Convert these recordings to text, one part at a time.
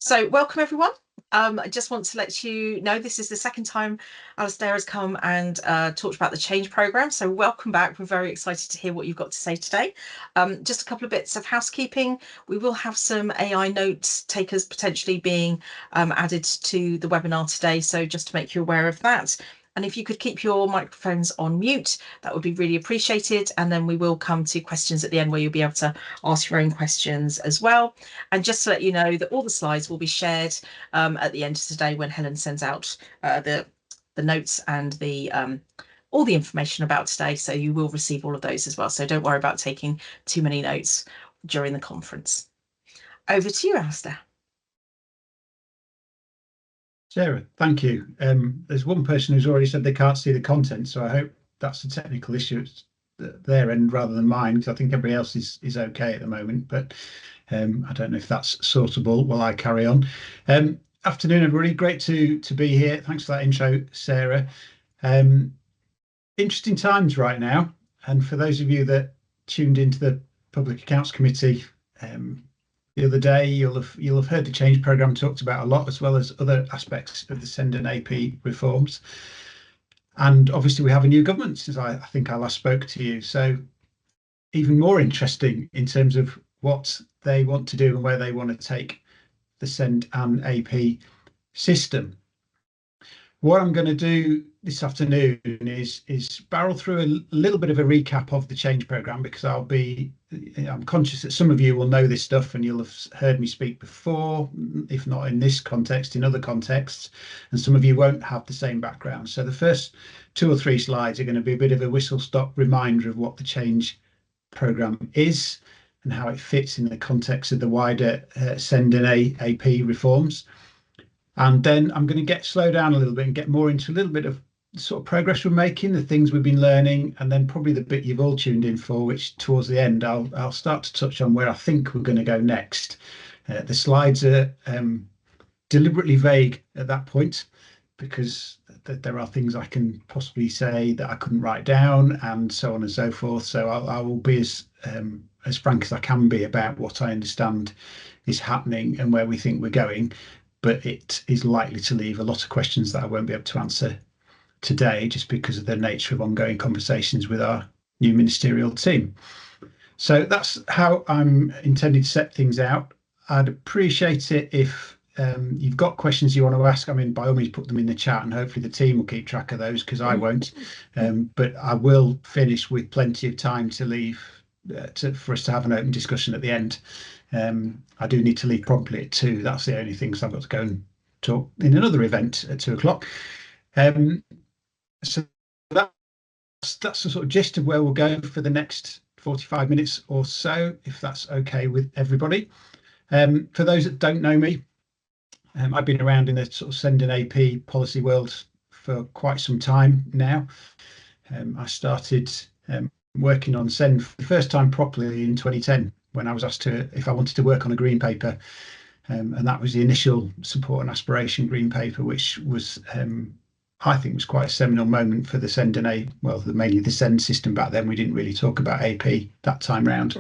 So welcome everyone. I just want to let you know this is the second time Alasdaire has come and talked about the change programme. So welcome back. We're very excited to hear what you've got to say today. Just a couple of bits of housekeeping. We will have some AI note takers potentially being added to the webinar today. So just to make you aware of that. And if you could keep your microphones on mute, that would be really appreciated. And then we will come to questions at the end where you'll be able to ask your own questions as well. And just to let you know that all the slides will be shared at the end of today when Helen sends out the notes and the all the information about today. So you will receive all of those as well. So don't worry about taking too many notes during the conference. Over to you, Alasdaire. Sarah, thank you. There's one person who's already said they can't see the content, so I hope that's a technical issue at their end rather than mine, because I think everybody else is okay at the moment, but I don't know if that's sortable while I carry on. Afternoon, everybody. Great to be here. Thanks for that intro, Sarah. Interesting times right now, and for those of you that tuned into the Public Accounts Committee the other day, you'll have heard the change programme talked about a lot, as well as other aspects of the SEND and AP reforms. And obviously we have a new government since I think I last spoke to you. So even more interesting in terms of what they want to do and where they want to take the SEND and AP system. What I'm going to do this afternoon is barrel through a little bit of a recap of the change programme, because I'm conscious that some of you will know this stuff and you'll have heard me speak before, if not in this context, in other contexts, and some of you won't have the same background. So the first 2 or 3 slides are going to be a bit of a whistle-stop reminder of what the change programme is and how it fits in the context of the wider SEND and AP reforms. And then I'm going to slow down a little bit and get more into a little bit of the sort of progress we're making, the things we've been learning, and then probably the bit you've all tuned in for, which towards the end I'll start to touch on where I think we're going to go next. The slides are deliberately vague at that point, because there are things I can possibly say that I couldn't write down, and so on and so forth. So I will be as frank as I can be about what I understand is happening and where we think we're going. But it is likely to leave a lot of questions that I won't be able to answer today, just because of the nature of ongoing conversations with our new ministerial team. So that's how I'm intending to set things out. I'd appreciate it if you've got questions you want to ask. I mean, by all means, put them in the chat, and hopefully the team will keep track of those, because I won't. But I will finish with plenty of time to leave for us to have an open discussion at the end. I do need to leave promptly at 2. That's the only thing, because I've got to go and talk in another event at 2 o'clock. So that's the sort of gist of where we'll go for the next 45 minutes or so, if that's okay with everybody. For those that don't know me, I've been around in the sort of SEND and AP policy world for quite some time now. I started working on SEND for the first time properly in 2010, when I was asked if I wanted to work on a green paper, and that was the initial support and aspiration green paper, which was I think was quite a seminal moment for the SEND and mainly the SEND system back then. We didn't really talk about AP that time round,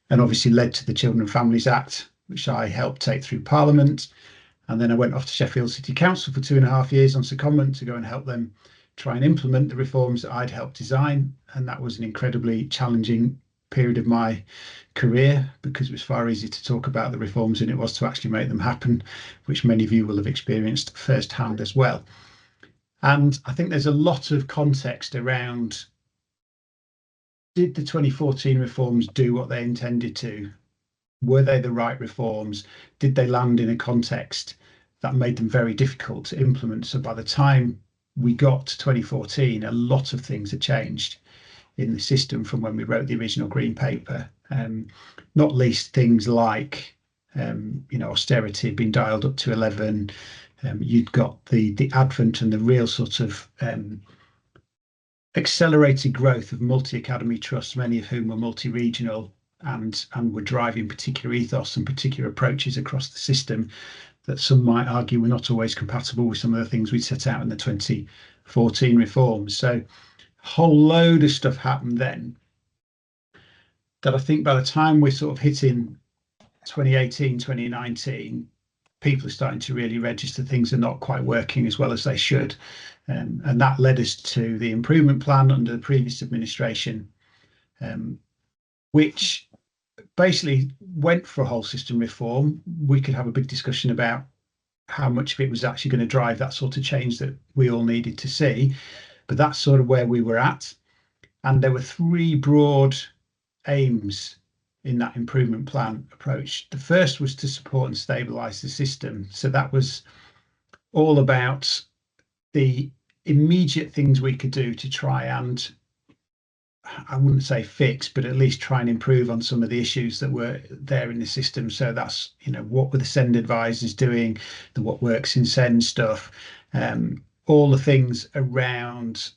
and obviously led to the Children and Families Act, which I helped take through Parliament. And then I went off to Sheffield City Council for 2.5 years on secondment to go and help them try and implement the reforms that I'd helped design. And that was an incredibly challenging period of my career, because it was far easier to talk about the reforms than it was to actually make them happen, which many of you will have experienced firsthand as well. And I think there's a lot of context around, did the 2014 reforms do what they intended to? Were they the right reforms? Did they land in a context that made them very difficult to implement? So by the time we got to 2014, a lot of things had changed in the system from when we wrote the original green paper, not least things like austerity had been dialed up to 11. You'd got the advent and the real sort of accelerated growth of multi-academy trusts, many of whom were multi-regional and were driving particular ethos and particular approaches across the system that some might argue were not always compatible with some of the things we set out in the 2014 reforms. So a whole load of stuff happened then that I think by the time we're sort of hitting 2018, 2019, people are starting to really register things are not quite working as well as they should. And that led us to the improvement plan under the previous administration, which basically went for a whole system reform. We could have a big discussion about how much of it was actually going to drive that sort of change that we all needed to see, but that's sort of where we were at. And there were three broad aims in that improvement plan approach. The first was to support and stabilize the system. So that was all about the immediate things we could do to try and, I wouldn't say fix, but at least try and improve on some of the issues that were there in the system. So that's, what were the send advisors doing, the what works in send stuff, all the things around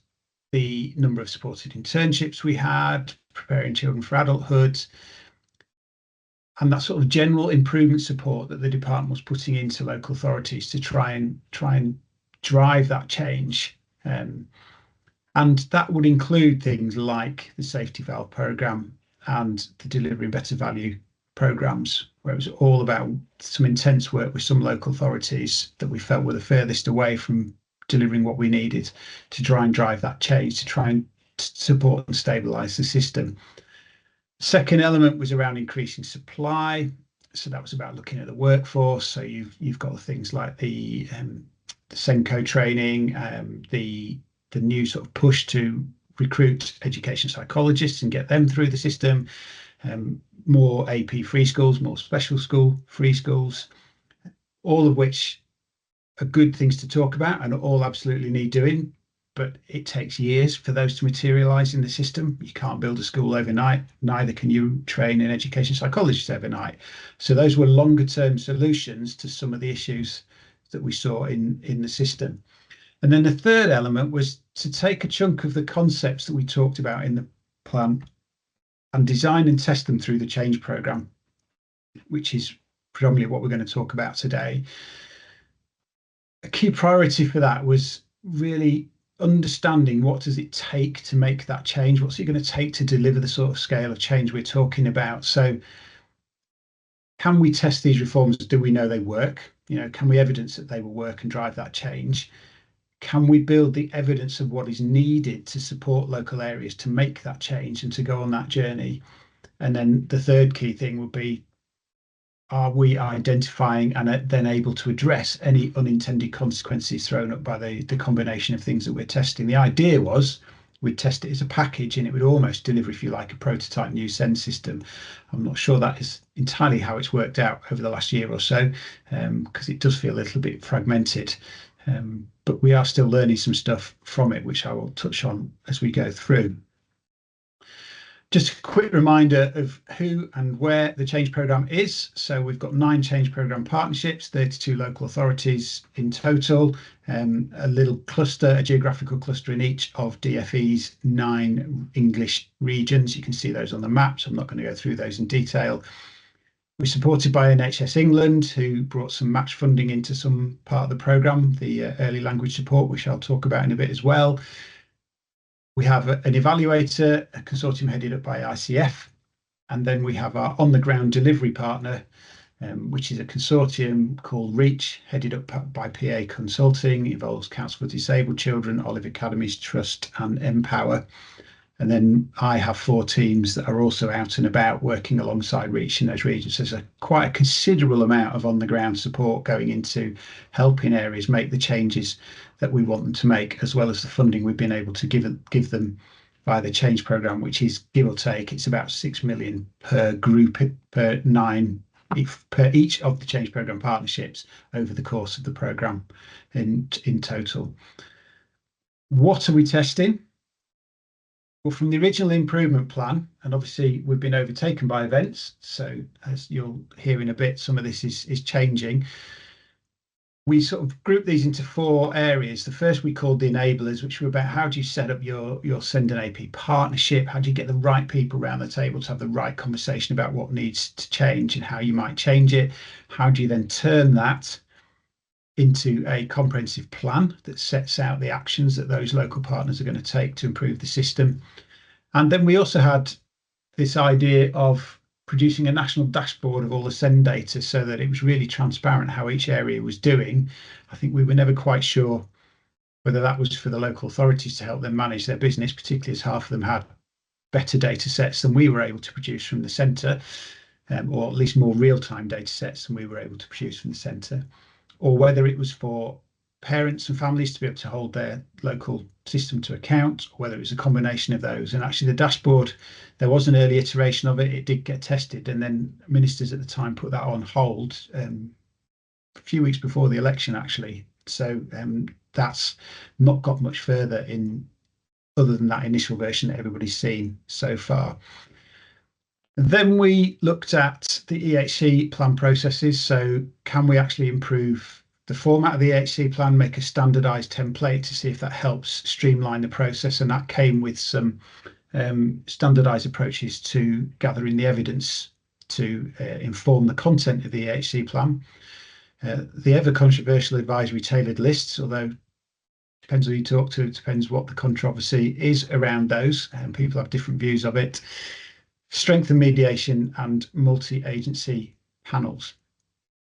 the number of supported internships we had, preparing children for adulthood, and that sort of general improvement support that the department was putting into local authorities to try and drive that change. And that would include things like the safety valve programme and the delivering better value programmes, where it was all about some intense work with some local authorities that we felt were the furthest away from delivering what we needed to try and drive that change, to try and support and stabilise the system. Second element was around increasing supply. So that was about looking at the workforce. So you've got things like the Senko training, the new sort of push to recruit education psychologists and get them through the system, more AP free schools, more special school free schools, all of which are good things to talk about and all absolutely need doing, but it takes years for those to materialize in the system. You can't build a school overnight, neither can you train an education psychologist overnight. So those were longer term solutions to some of the issues that we saw in the system. And then the third element was to take a chunk of the concepts that we talked about in the plan and design and test them through the change programme, which is predominantly what we're going to talk about today. A key priority for that was really understanding what does it take to make that change? What's it going to take to deliver the sort of scale of change we're talking about? So can we test these reforms? Do we know they work? Can we evidence that they will work and drive that change? Can we build the evidence of what is needed to support local areas to make that change and to go on that journey? And then the third key thing would be, are we identifying and then able to address any unintended consequences thrown up by the combination of things that we're testing? The idea was we'd test it as a package and it would almost deliver, if you like, a prototype new send system. I'm not sure that is entirely how it's worked out over the last year or so, because it does feel a little bit fragmented. But we are still learning some stuff from it, which I will touch on as we go through. Just a quick reminder of who and where the change programme is. So we've got 9 change programme partnerships, 32 local authorities in total, a little cluster, a geographical cluster in each of DfE's 9 English regions. You can see those on the map, so I'm not going to go through those in detail. We're supported by NHS England, who brought some match funding into some part of the programme, the early language support, which I'll talk about in a bit as well. We have an evaluator, a consortium headed up by ICF, and then we have our on-the-ground delivery partner, which is a consortium called REACH, headed up by PA Consulting, involves Council for Disabled Children, Olive Academies Trust and Empower. And then I have 4 teams that are also out and about working alongside REACH in those regions. There's quite a considerable amount of on-the-ground support going into helping areas make the changes that we want them to make, as well as the funding we've been able to give them via the change programme, which is, give or take, it's about 6 million per group, per 9, per each of the change programme partnerships over the course of the programme in total. What are we testing? Well, from the original improvement plan, and obviously we've been overtaken by events, so as you'll hear in a bit, some of this is changing. We sort of group these into 4 areas. The first we called the enablers, which were about how do you set up your Send and AP partnership? How do you get the right people around the table to have the right conversation about what needs to change and how you might change it? How do you then turn that into a comprehensive plan that sets out the actions that those local partners are going to take to improve the system? And then we also had this idea of producing a national dashboard of all the send data so that it was really transparent how each area was doing. I think we were never quite sure whether that was for the local authorities to help them manage their business, particularly as half of them had better data sets than we were able to produce from the centre, or at least more real-time data sets than we were able to produce from the centre, or whether it was for parents and families to be able to hold their local system to account, or whether it was a combination of those. And actually the dashboard, there was an early iteration of it, it did get tested, and then ministers at the time put that on hold a few weeks before the election, actually. So that's not got much further in other than that initial version that everybody's seen so far. Then we looked at the EHC plan processes. So can we actually improve the format of the EHC plan, make a standardized template to see if that helps streamline the process? And that came with some standardized approaches to gathering the evidence to inform the content of the EHC plan. The ever controversial advisory tailored lists, although depends who you talk to, it depends what the controversy is around those, and people have different views of it. Strength and mediation, and multi-agency panels.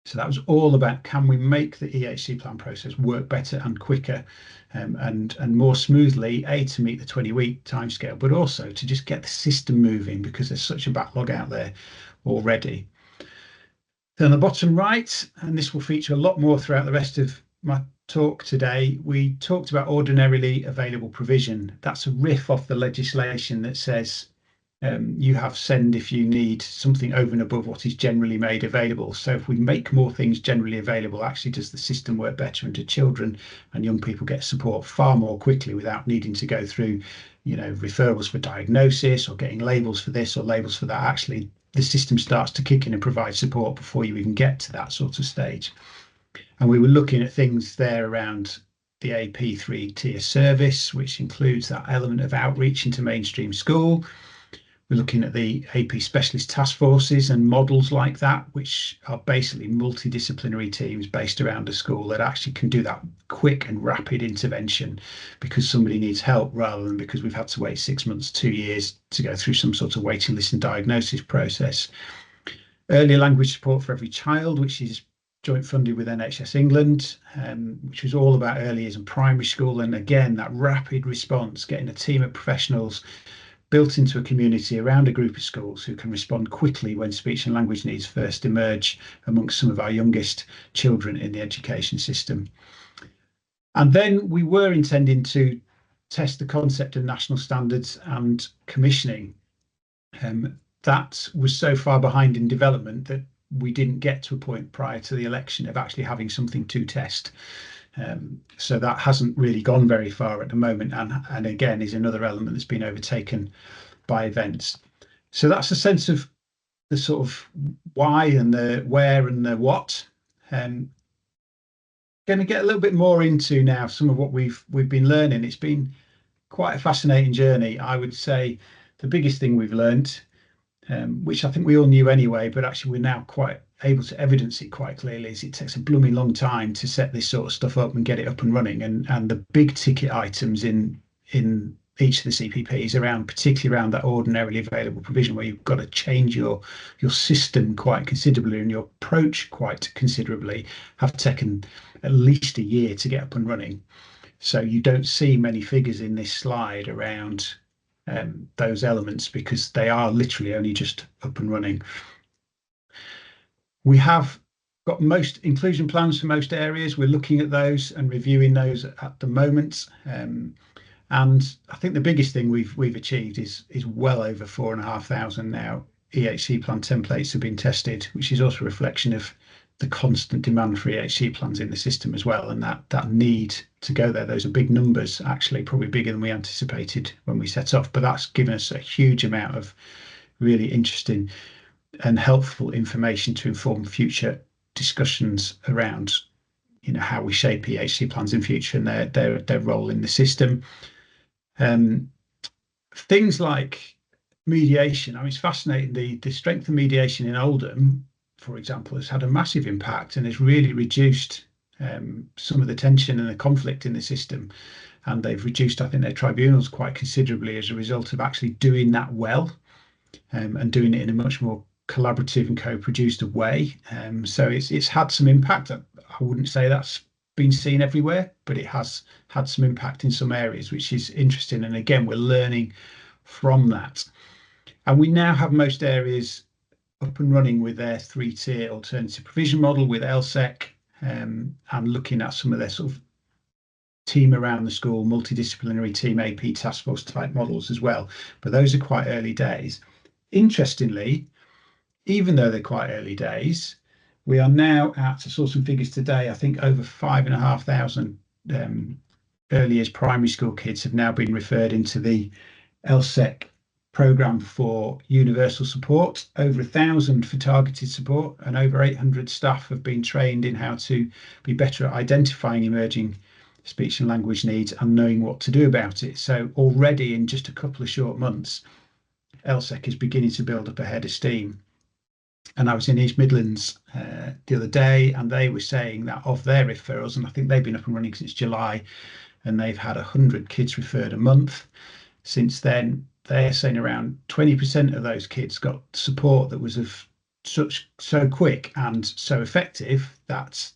So that was all about, can we make the EHC plan process work better and quicker, and more smoothly, to meet the 20-week timescale, but also to just get the system moving because there's such a backlog out there already. Then on the bottom right, and this will feature a lot more throughout the rest of my talk today, we talked about ordinarily available provision. That's a riff off the legislation that says you have send if you need something over and above what is generally made available. So if we make more things generally available, actually does the system work better, and do children and young people get support far more quickly without needing to go through, referrals for diagnosis or getting labels for this or labels for that. Actually, the system starts to kick in and provide support before you even get to that sort of stage. And we were looking at things there around the AP3 tier service, which includes that element of outreach into mainstream school. We're looking at the AP specialist task forces and models like that, which are basically multidisciplinary teams based around a school that actually can do that quick and rapid intervention because somebody needs help, rather than because we've had to wait 6 months, 2 years to go through some sort of waiting list and diagnosis process. Early language support for every child, which is joint funded with NHS England, which was all about early years and primary school. And again, that rapid response, getting a team of professionals built into a community around a group of schools who can respond quickly when speech and language needs first emerge amongst some of our youngest children in the education system. And then we were intending to test the concept of national standards and commissioning. That was so far behind in development that we didn't get to a point prior to the election of actually having something to test. So that hasn't really gone very far at the moment, and again is another element that's been overtaken by events. So that's a sense of the sort of why and the where and the what. Going to get a little bit more into now some of what we've been learning. It's been quite a fascinating journey. I would say the biggest thing we've learned, which I think we all knew anyway, but actually we're now quite able to evidence it quite clearly, is it takes a blooming long time to set this sort of stuff up and get it up and running. And the big ticket items in each of the CPPs around, particularly around that ordinarily available provision, where you've got to change your system quite considerably and your approach quite considerably, have taken at least a year to get up and running. So you don't see many figures in this slide around those elements because they are literally only just up and running. We have got most inclusion plans for most areas. We're looking at those and reviewing those at the moment. And I think the biggest thing we've achieved is well over 4,500 now EHC plan templates have been tested, which is also a reflection of the constant demand for EHC plans in the system as well, and that need to go there. Those are big numbers, actually, probably bigger than we anticipated when we set off, but that's given us a huge amount of really interesting and helpful information to inform future discussions around, how we shape EHC plans in future and their role in the system. Things like mediation. I mean, it's fascinating. The strength of mediation in Oldham, for example, has had a massive impact and has really reduced some of the tension and the conflict in the system. And they've reduced, I think, their tribunals quite considerably as a result of actually doing that well, and doing it in a much more collaborative and co-produced way. So it's had some impact. I wouldn't say that's been seen everywhere, but it has had some impact in some areas, which is interesting. And again, we're learning from that. And we now have most areas up and running with their three-tier alternative provision model with LSEC, and looking at some of their sort of team around the school, multidisciplinary team AP task force type models as well. But those are quite early days. Interestingly, even though they're quite early days, we are now at, I saw some figures today, I think over 5,500 early years primary school kids have now been referred into the LSEC programme for universal support, over 1,000 for targeted support, and over 800 staff have been trained in how to be better at identifying emerging speech and language needs and knowing what to do about it. So already in just a couple of short months, LSEC is beginning to build up a head of steam. And I was in East Midlands the other day, and they were saying that of their referrals, and I think they've been up and running since July, and they've had 100 kids referred a month. Since then, they're saying around 20% of those kids got support that was of so quick and so effective that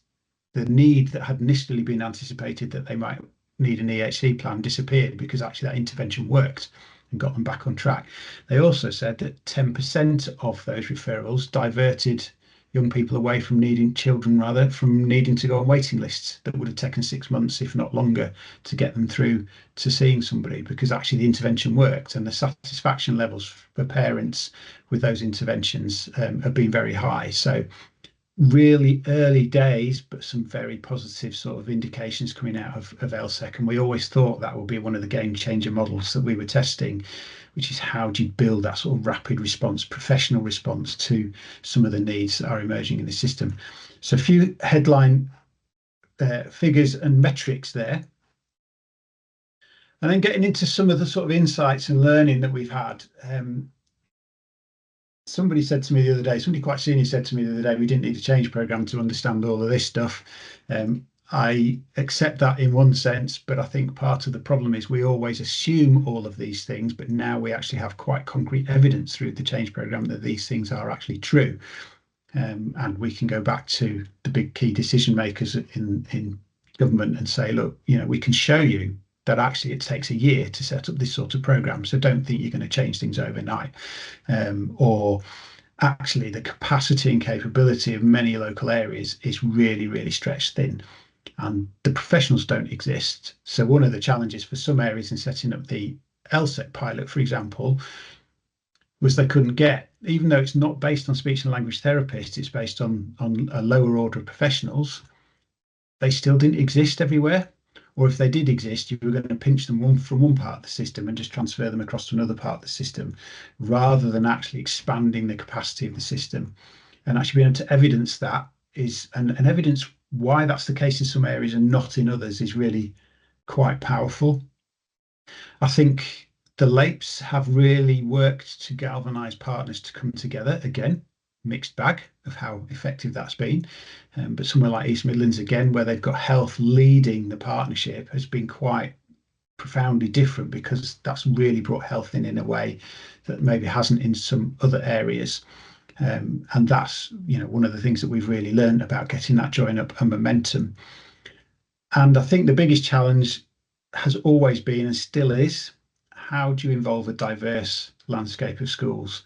the need that had initially been anticipated that they might need an EHC plan disappeared, because actually that intervention worked and got them back on track. They also said that 10% of those referrals diverted young people away from needing to go on waiting lists that would have taken 6 months, if not longer, to get them through to seeing somebody, because actually the intervention worked, and the satisfaction levels for parents with those interventions have been very high. So really early days, but some very positive sort of indications coming out of LSEC. And we always thought that would be one of the game changer models that we were testing, which is how do you build that sort of rapid response, professional response to some of the needs that are emerging in the system. So a few headline figures and metrics there. And then getting into some of the sort of insights and learning that we've had. Somebody said to me the other day, somebody quite senior said to me the other day, we didn't need a change program to understand all of this stuff. I accept that in one sense, but I think part of the problem is we always assume all of these things, but now we actually have quite concrete evidence through the change program that these things are actually true. And we can go back to the big key decision makers in government and say, look, we can show you that actually it takes a year to set up this sort of program. So don't think you're going to change things overnight. Or actually the capacity and capability of many local areas is really, really stretched thin. And the professionals don't exist. So one of the challenges for some areas in setting up the LSEC pilot, for example, was they couldn't get, even though it's not based on speech and language therapists, it's based on a lower order of professionals, they still didn't exist everywhere. Or if they did exist, you were going to pinch them from one part of the system and just transfer them across to another part of the system, rather than actually expanding the capacity of the system. And actually being able to evidence that and evidence why that's the case in some areas and not in others is really quite powerful. I think the LAPEs have really worked to galvanise partners to come together. Again, mixed bag of how effective that's been. But somewhere like East Midlands, again, where they've got health leading the partnership, has been quite profoundly different, because that's really brought health in a way that maybe hasn't in some other areas. And that's one of the things that we've really learned about getting that join up and momentum. And I think the biggest challenge has always been and still is, how do you involve a diverse landscape of schools?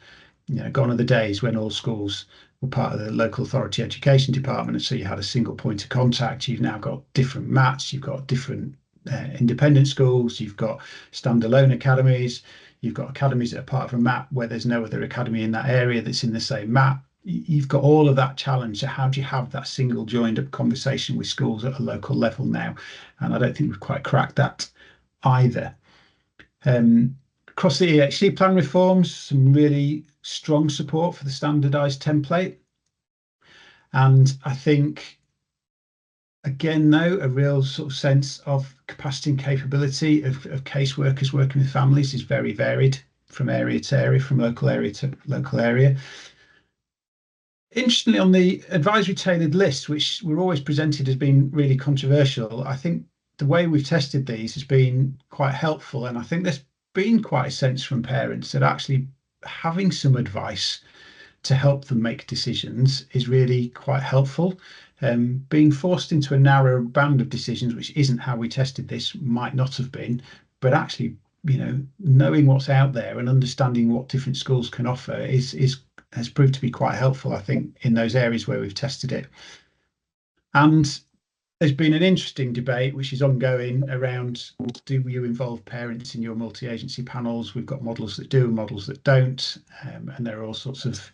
Gone are the days when all schools were part of the local authority education department, and so you had a single point of contact. You've now got different MATs, you've got different independent schools, you've got standalone academies, you've got academies that are part of a MAT where there's no other academy in that area that's in the same MAT. You've got all of that challenge. So how do you have that single joined up conversation with schools at a local level now? And I don't think we've quite cracked that either. Across the EHC plan reforms, some really strong support for the standardised template. And I think, again, though, a real sort of sense of capacity and capability of caseworkers working with families is very varied from area to area, from local area to local area. Interestingly, on the advisory tailored lists, which were always presented as being really controversial, I think the way we've tested these has been quite helpful. And I think there's been quite a sense from parents that actually having some advice to help them make decisions is really quite helpful. Being forced into a narrow band of decisions, which isn't how we tested this, might not have been, but actually, knowing what's out there and understanding what different schools can offer is has proved to be quite helpful, I think, in those areas where we've tested it. And there's been an interesting debate which is ongoing around, do you involve parents in your multi-agency panels? We've got models that do and models that don't, and there are all sorts of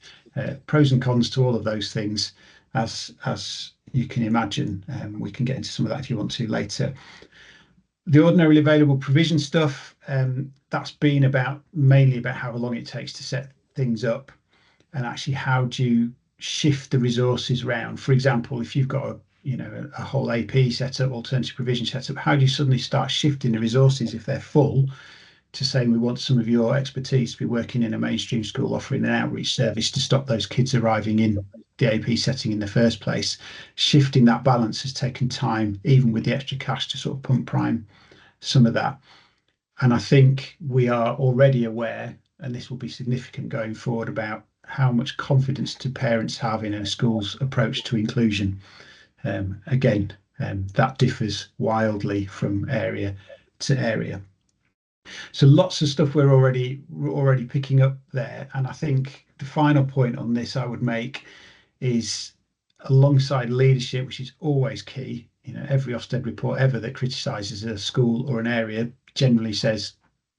pros and cons to all of those things, as you can imagine. We can get into some of that if you want to later. The ordinarily available provision stuff, that's been mainly about how long it takes to set things up, and actually how do you shift the resources around. For example, if you've got a whole AP setup, alternative provision setup, how do you suddenly start shifting the resources if they're full to saying we want some of your expertise to be working in a mainstream school offering an outreach service to stop those kids arriving in the AP setting in the first place? Shifting that balance has taken time, even with the extra cash, to sort of pump prime some of that. And I think we are already aware, and this will be significant going forward, about how much confidence do parents have in a school's approach to inclusion. Again, that differs wildly from area to area. So lots of stuff we're already picking up there. And I think the final point on this I would make is, alongside leadership, which is always key. Every Ofsted report ever that criticises a school or an area generally says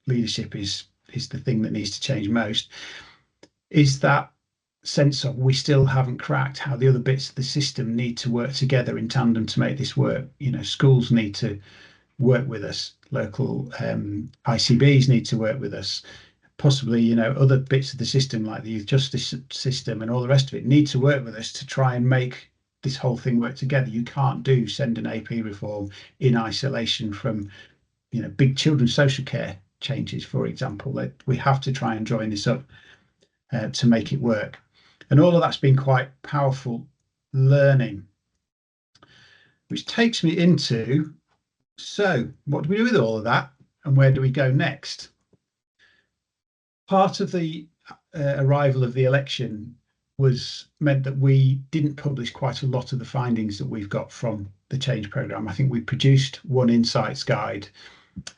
leadership is the thing that needs to change most. Is that sense of, we still haven't cracked how the other bits of the system need to work together in tandem to make this work. Schools need to work with us, local ICBs need to work with us, possibly other bits of the system like the youth justice system and all the rest of it need to work with us to try and make this whole thing work together. You can't send an AP reform in isolation from big children's social care changes, for example. We have to try and join this up to make it work. And all of that's been quite powerful learning, which takes me into, so what do we do with all of that and where do we go next? Part of the arrival of the election meant that we didn't publish quite a lot of the findings that we've got from the change programme. I think we produced one insights guide,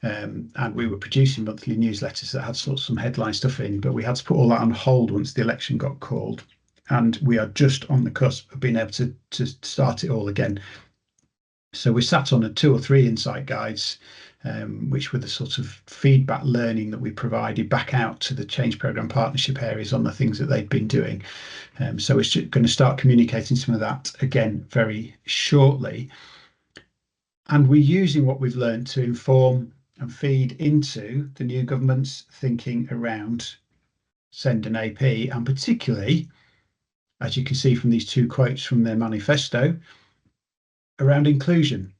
and we were producing monthly newsletters that had sort of some headline stuff in, but we had to put all that on hold once the election got called, and we are just on the cusp of being able to start it all again. So we sat on 2 or 3 insight guides, which were the sort of feedback learning that we provided back out to the change programme partnership areas on the things that they'd been doing. So we're going to start communicating some of that again very shortly. And we're using what we've learned to inform and feed into the new government's thinking around Send an AP, and particularly, as you can see from these 2 quotes from their manifesto, around inclusion.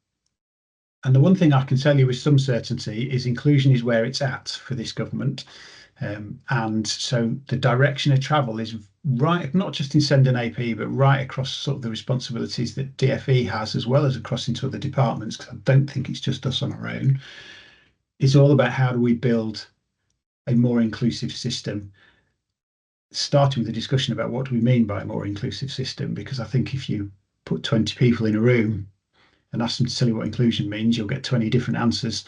And the one thing I can tell you with some certainty is inclusion is where it's at for this government. And so the direction of travel is right, not just in Send an AP, but right across sort of the responsibilities that DFE has, as well as across into other departments, because I don't think it's just us on our own. It's all about how do we build a more inclusive system, starting with a discussion about what do we mean by a more inclusive system, because I think if you put 20 people in a room and ask them to tell you what inclusion means, you'll get 20 different answers.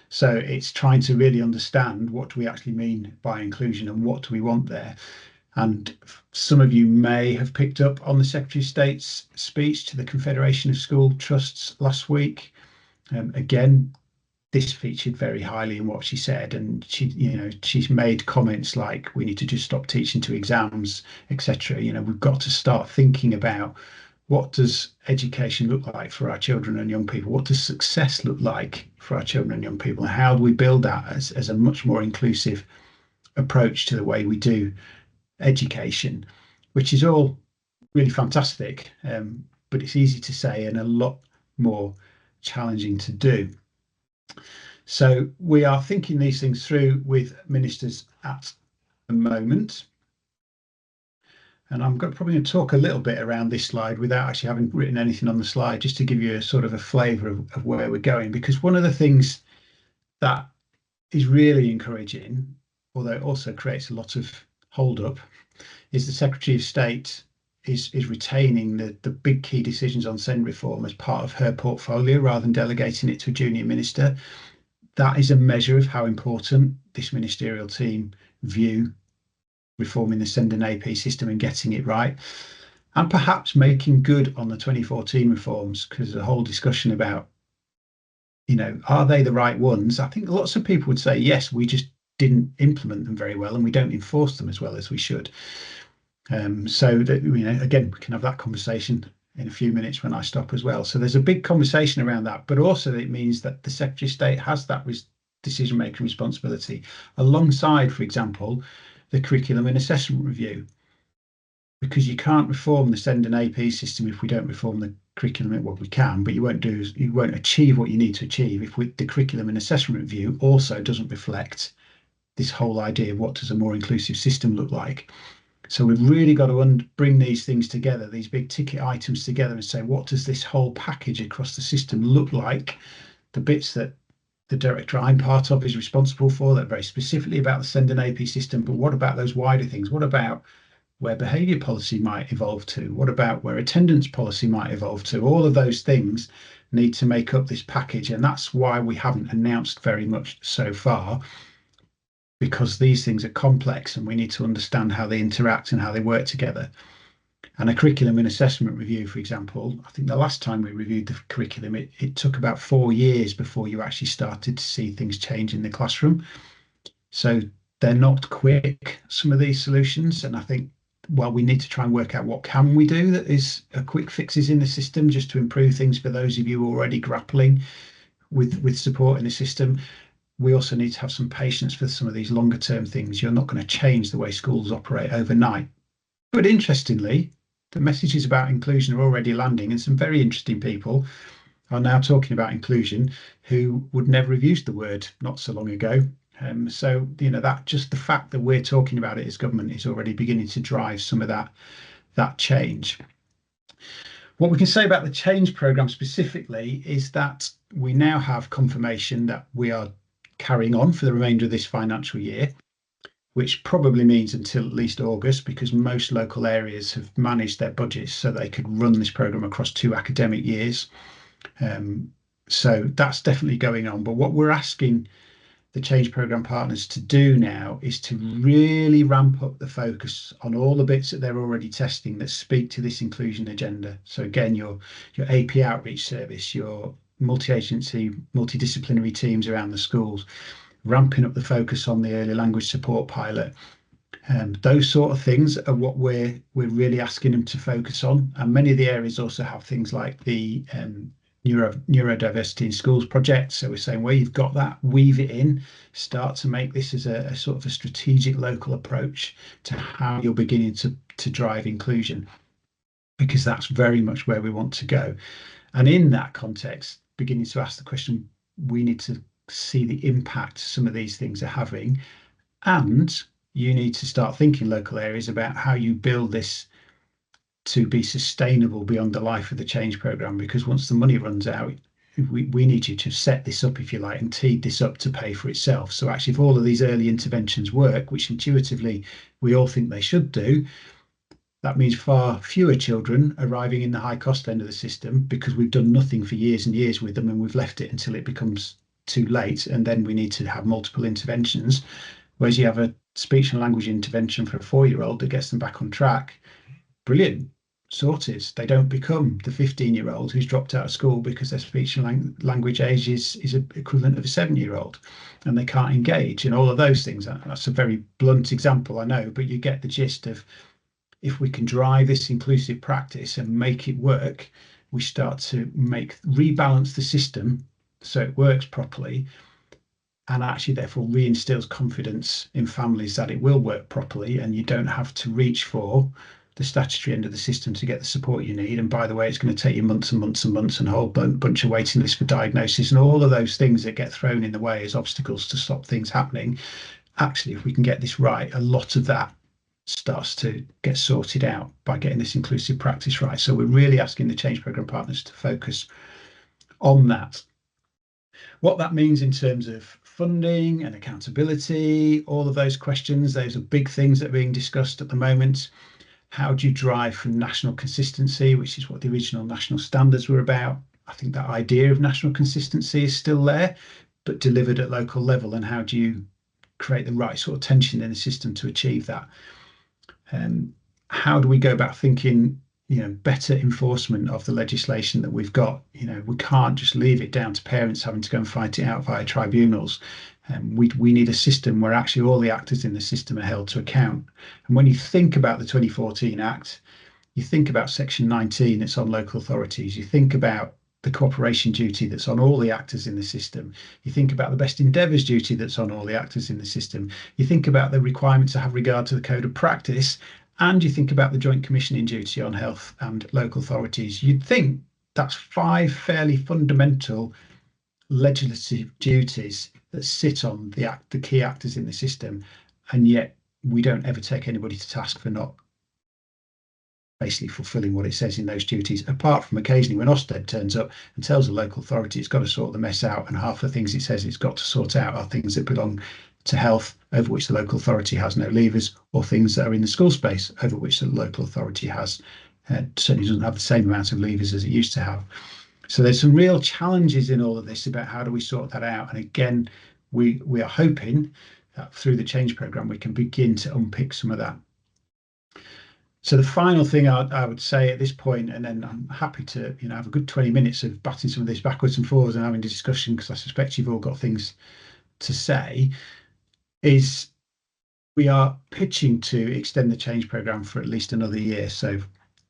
So it's trying to really understand what do we actually mean by inclusion and what do we want there. And some of you may have picked up on the Secretary of State's speech to the Confederation of School Trusts last week. Again, this featured very highly in what she said, and she's made comments like we need to just stop teaching to exams, etc. We've got to start thinking about, what does education look like for our children and young people? What does success look like for our children and young people? And how do we build that as a much more inclusive approach to the way we do education, which is all really fantastic, but it's easy to say and a lot more challenging to do. So we are thinking these things through with ministers at the moment. And I'm probably going to talk a little bit around this slide without actually having written anything on the slide, just to give you a sort of a flavour of where we're going. Because one of the things that is really encouraging, although it also creates a lot of hold up is the Secretary of State is retaining the big key decisions on SEND reform as part of her portfolio rather than delegating it to a junior minister. That is a measure of how important this ministerial team view reforming the SEND and AP system and getting it right, and perhaps making good on the 2014 reforms, because there's a whole discussion about, are they the right ones? I think lots of people would say, yes, we just didn't implement them very well and we don't enforce them as well as we should. So that, again, we can have that conversation in a few minutes when I stop as well. So there's a big conversation around that, but also it means that the Secretary of State has that decision-making responsibility alongside, for example, the curriculum and assessment review, because you can't reform the SEND and AP system if we don't reform the curriculum. Well, we can, but you won't achieve what you need to achieve if the curriculum and assessment review also doesn't reflect this whole idea of what does a more inclusive system look like. So we've really got to bring these things together, these big ticket items together, and say, what does this whole package across the system look like? The bits that the director I'm part of is responsible for, that are very specifically about the SEND and AP system, but what about those wider things? What about where behaviour policy might evolve to? What about where attendance policy might evolve to? All of those things need to make up this package, and that's why we haven't announced very much so far, because these things are complex and we need to understand how they interact and how they work together. And a curriculum and assessment review, for example, I think the last time we reviewed the curriculum, it took about 4 years before you actually started to see things change in the classroom. So they're not quick, some of these solutions. And I think, well, we need to try and work out what can we do that is a quick fixes in the system just to improve things for those of you already grappling with support in the system. We also need to have some patience for some of these longer term things. You're not going to change the way schools operate overnight. But interestingly, the messages about inclusion are already landing, and some very interesting people are now talking about inclusion who would never have used the word not so long ago. So, that just the fact that we're talking about it as government is already beginning to drive some of that change. What we can say about the change programme specifically is that we now have confirmation that we are carrying on for the remainder of this financial year, which probably means until at least August, because most local areas have managed their budgets so they could run this programme across 2 academic years. So that's definitely going on. But what we're asking the change programme partners to do now is to really ramp up the focus on all the bits that they're already testing that speak to this inclusion agenda. So again, your AP outreach service, your multi-agency, multidisciplinary teams around the schools, ramping up the focus on the early language support pilot. Those sort of things are what we're really asking them to focus on. And many of the areas also have things like the neurodiversity in schools project. So we're saying where you've got that, weave it in, start to make this as a sort of a strategic local approach to how you're beginning to drive inclusion, because that's very much where we want to go. And in that context, beginning to ask the question, we need to see the impact some of these things are having, and you need to start thinking local areas about how you build this to be sustainable beyond the life of the change programme, because once the money runs out, we need you to set this up, if you like, and tee this up to pay for itself. So actually, if all of these early interventions work, which intuitively we all think they should do, that means far fewer children arriving in the high cost end of the system, because we've done nothing for years and years with them and we've left it until it becomes too late, and then we need to have multiple interventions. Whereas you have a speech and language intervention for a 4-year-old that gets them back on track, brilliant, sorted. They don't become the 15-year-old who's dropped out of school because their speech and language age is equivalent of a 7-year-old and they can't engage, and all of those things. That's a very blunt example, I know, but you get the gist of, if we can drive this inclusive practice and make it work, we start to rebalance the system so it works properly, and actually therefore reinstills confidence in families that it will work properly, and you don't have to reach for the statutory end of the system to get the support you need. And by the way, it's going to take you months and months and months and a whole bunch of waiting lists for diagnosis and all of those things that get thrown in the way as obstacles to stop things happening. Actually, if we can get this right, a lot of that starts to get sorted out by getting this inclusive practice right. So we're really asking the change programme partners to focus on that. What that means in terms of funding and accountability, all of those questions. Those are big things that are being discussed at the moment. How do you drive from national consistency, which is what the original national standards were about? I think that idea of national consistency is still there, but delivered at local level. And how do you create the right sort of tension in the system to achieve that? How do we go about thinking, better enforcement of the legislation that we've got? We can't just leave it down to parents having to go and fight it out via tribunals. We need a system where actually all the actors in the system are held to account. And when you think about the 2014 Act, you think about Section 19 that's on local authorities, you think about the cooperation duty that's on all the actors in the system, you think about the best endeavours duty that's on all the actors in the system, you think about the requirement to have regard to the code of practice, and you think about the joint commissioning duty on health and local authorities. You'd think that's 5 fairly fundamental legislative duties that sit on the key actors in the system, and yet we don't ever take anybody to task for not basically fulfilling what it says in those duties, apart from occasionally when Ofsted turns up and tells the local authority it's got to sort the mess out, and half the things it says it's got to sort out are things that belong to health, over which the local authority has no levers, or things that are in the school space, over which the local authority has certainly doesn't have the same amount of levers as it used to have. So there's some real challenges in all of this about how do we sort that out. And again, we are hoping that through the change programme we can begin to unpick some of that. So the final thing I would say at this point, and then I'm happy to have a good 20 minutes of batting some of this backwards and forwards and having a discussion, because I suspect you've all got things to say, is we are pitching to extend the change programme for at least another year. So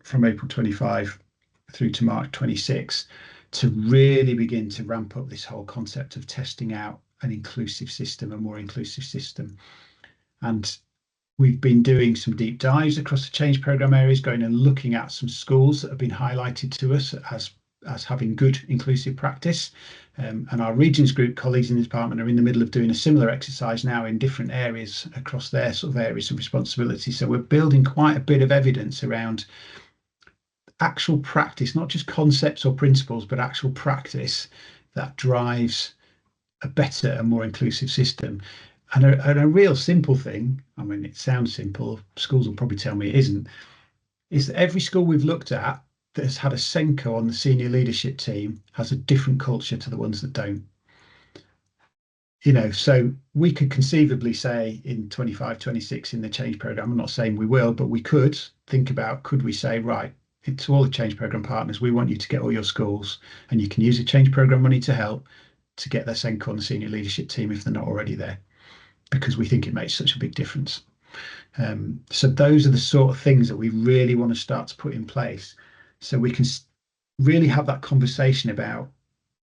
from April 25 through to March 26, to really begin to ramp up this whole concept of testing out an inclusive system, a more inclusive system. And we've been doing some deep dives across the change programme areas, going and looking at some schools that have been highlighted to us as having good inclusive practice. And our Regions Group colleagues in the department are in the middle of doing a similar exercise now in different areas across their sort of areas of responsibility. So we're building quite a bit of evidence around actual practice, not just concepts or principles, but actual practice that drives a better and more inclusive system. And a real simple thing, I mean, it sounds simple, schools will probably tell me it isn't, is that every school we've looked at that has had a Senko on the senior leadership team has a different culture to the ones that don't. So we could conceivably say in 25, 26 in the change programme, I'm not saying we will, but we could think about, could we say, right, to all the change programme partners, we want you to get all your schools, and you can use the change programme money to help to get their Senko on the senior leadership team if they're not already there, because we think it makes such a big difference. So those are the sort of things that we really want to start to put in place, so we can really have that conversation about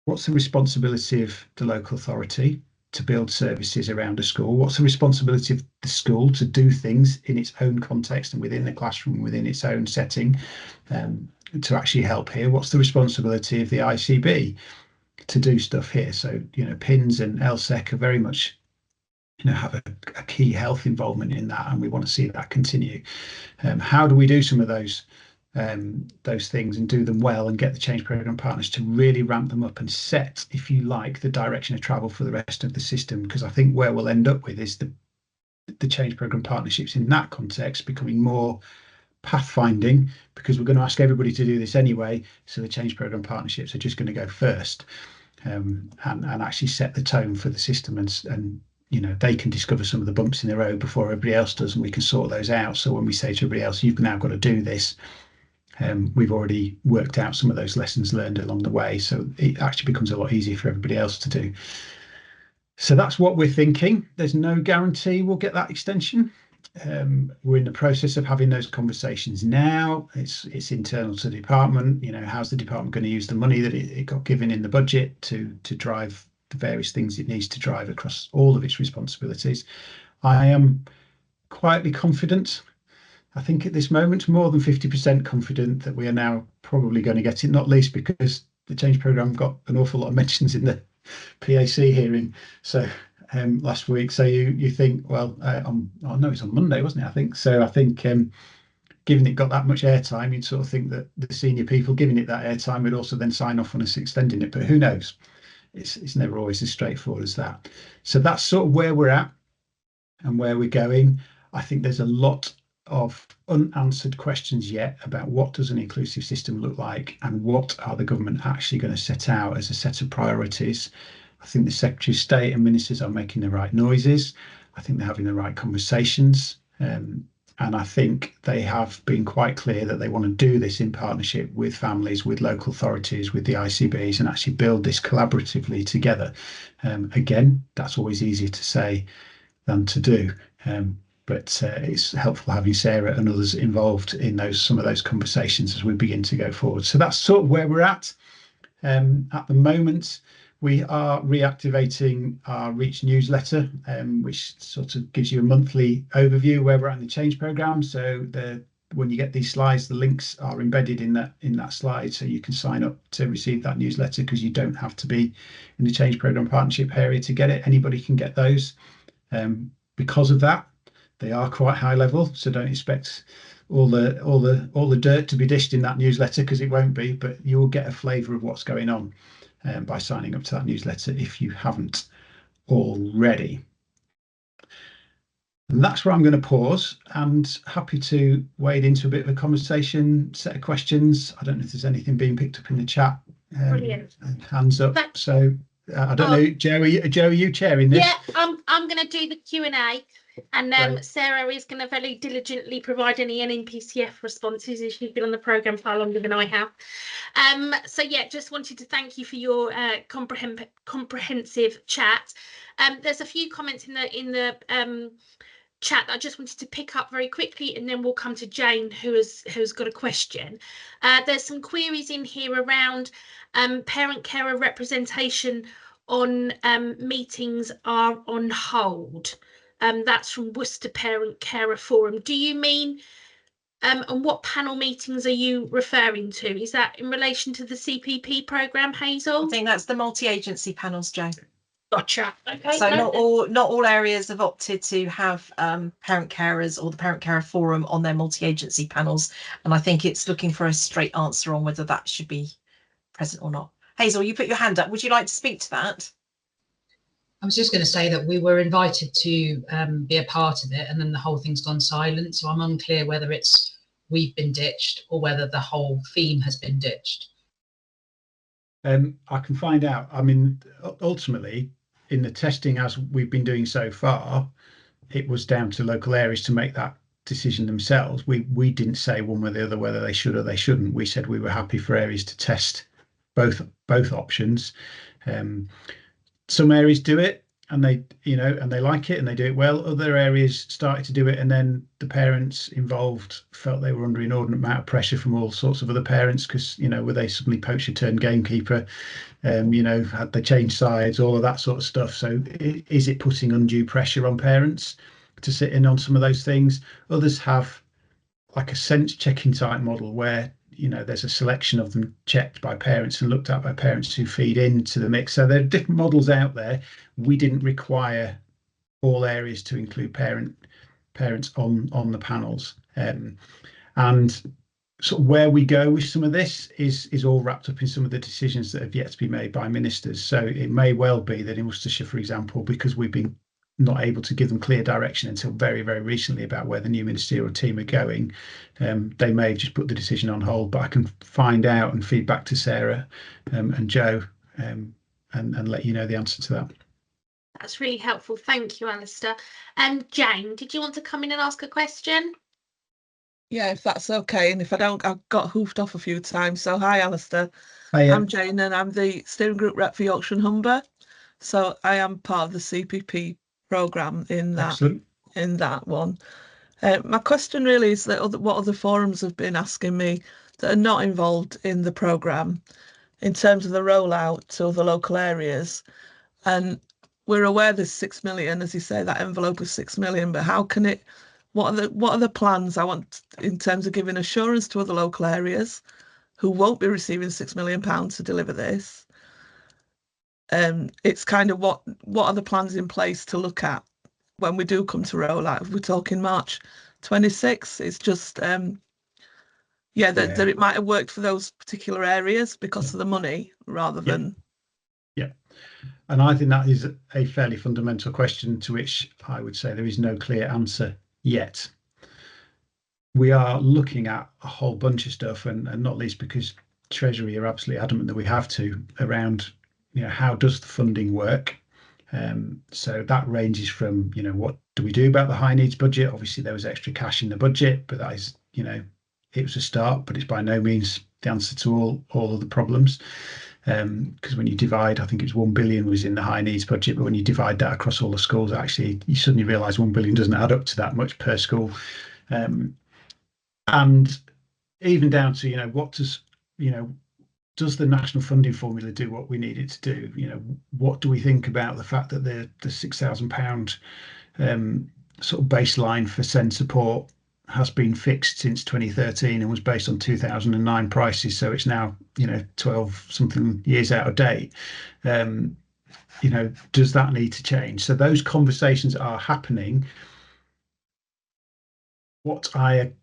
what's the responsibility of the local authority to build services around a school, what's the responsibility of the school to do things in its own context and within the classroom, within its own setting, to actually help here, what's the responsibility of the ICB to do stuff here. So PINS and LSEC are very much have a key health involvement in that, and we want to see that continue. How do we do some of those things and do them well, and get the change programme partners to really ramp them up and set, if you like, the direction of travel for the rest of the system? Because I think where we'll end up with is the change programme partnerships in that context becoming more pathfinding, because we're going to ask everybody to do this anyway, so the change programme partnerships are just going to go first, and actually set the tone for the system, and they can discover some of the bumps in the road before everybody else does, and we can sort those out. So when we say to everybody else, you've now got to do this, we've already worked out some of those lessons learned along the way. So it actually becomes a lot easier for everybody else to do. So that's what we're thinking. There's no guarantee we'll get that extension. We're in the process of having those conversations now. It's internal to the department. How's the department going to use the money that it got given in the budget to drive the various things it needs to drive across all of its responsibilities? I am quietly confident. I think at this moment, more than 50% confident that we are now probably going to get it, not least because the change programme got an awful lot of mentions in the PAC hearing last week. So you think, well, no, it's on Monday, wasn't it? I think so. I think given it got that much airtime, you'd sort of think that the senior people giving it that airtime would also then sign off on us extending it. But who knows? it's never always as straightforward as that. So that's sort of where we're at and where we're going. I think there's a lot of unanswered questions yet about what does an inclusive system look like and what are the government actually going to set out as a set of priorities. I think the Secretary of State and ministers are making the right noises. I think they're having the right conversations. And I think they have been quite clear that they want to do this in partnership with families, with local authorities, with the ICBs, and actually build this collaboratively together. Again, that's always easier to say than to do. But it's helpful having Sarah and others involved in some of those conversations as we begin to go forward. So that's sort of where we're at. At the moment, we are reactivating our Reach newsletter, which sort of gives you a monthly overview where we're at in the change programme. So when you get these slides, the links are embedded in that slide, so you can sign up to receive that newsletter because you don't have to be in the change programme partnership area to get it. Anybody can get those. Because of that, they are quite high level, so don't expect all the dirt to be dished in that newsletter, because it won't be, but you'll get a flavour of what's going on by signing up to that newsletter if you haven't already. And that's where I'm going to pause, and happy to wade into a bit of a conversation, set of questions. I don't know if there's anything being picked up in the chat. Brilliant. Hands up. So I don't know, Joe, are you chairing this? Yeah, I'm going to do the Q&A, and Sarah is going to very diligently provide any NNPCF responses, as she's been on the programme far longer than I have. So yeah, just wanted to thank you for your comprehensive chat. There's a few comments in the chat that I just wanted to pick up very quickly, and then we'll come to Jane, who's got a question. There's some queries in here around parent carer representation on meetings are on hold. That's from Worcester Parent Carer Forum. Do you mean and what panel meetings are you referring to? Is that in relation to the CPP programme, Hazel? I think that's the multi-agency panels, Joe. Gotcha. Okay. So not all areas have opted to have parent carers or the Parent Carer Forum on their multi-agency panels, and I think it's looking for a straight answer on whether that should be present or not. Hazel, you put your hand up. Would you like to speak to that? I was just going to say that we were invited to be a part of it, and then the whole thing's gone silent. So I'm unclear whether it's we've been ditched or whether the whole theme has been ditched. I can find out. I mean, ultimately, in the testing as we've been doing so far, it was down to local areas to make that decision themselves. We didn't say one way or the other whether they should or they shouldn't. We said we were happy for areas to test both options. Some areas do it and they like it and they do it well. Other areas started to do it, and then the parents involved felt they were under an inordinate amount of pressure from all sorts of other parents, because were they suddenly poacher turned gamekeeper, had they changed sides, all of that sort of stuff. So is it putting undue pressure on parents to sit in on some of those things? Others have like a sense checking type model where there's a selection of them checked by parents and looked at by parents who feed into the mix. So there are different models out there. We didn't require all areas to include parents on the panels. And sort of where we go with some of this is all wrapped up in some of the decisions that have yet to be made by ministers. So it may well be that in Worcestershire, for example, because we've been not able to give them clear direction until very, very recently about where the new ministerial team are going, they may have just put the decision on hold. But I can find out and feed back to Sarah and Joe and let you know the answer to that. That's really helpful. Thank you, Alasdaire. Jane, did you want to come in and ask a question? Yeah, if that's okay. And if I don't, I've got hoofed off a few times. So hi, Alasdaire. Hi, I'm Jane, and I'm the steering group rep for Yorkshire and Humber. So I am part of the CPP programme in that one. My question really is that what other forums have been asking me that are not involved in the programme in terms of the rollout to other local areas. And we're aware there's 6 million, as you say, that envelope is 6 million, but how can it, what are the plans I want in terms of giving assurance to other local areas who won't be receiving £6 million to deliver this? It's kind of what are the plans in place to look at when we do come to rollout? If we're talking March 26, it's just that it might have worked for those particular areas because of the money rather than. Yeah. And I think that is a fairly fundamental question to which I would say there is no clear answer yet. We are looking at a whole bunch of stuff, and not least because Treasury are absolutely adamant that we have to, around, how does the funding work? So that ranges from, what do we do about the high needs budget? Obviously, there was extra cash in the budget, but that is, it was a start, but it's by no means the answer to all of the problems. Because when you divide, I think it was 1 billion was in the high needs budget, but when you divide that across all the schools, actually, you suddenly realise 1 billion doesn't add up to that much per school. And even down to, what does the national funding formula do what we need it to do? What do we think about the fact that the £6,000 sort of baseline for SEND support has been fixed since 2013 and was based on 2009 prices, so it's now 12 something years out of date. Does that need to change? So those conversations are happening. What I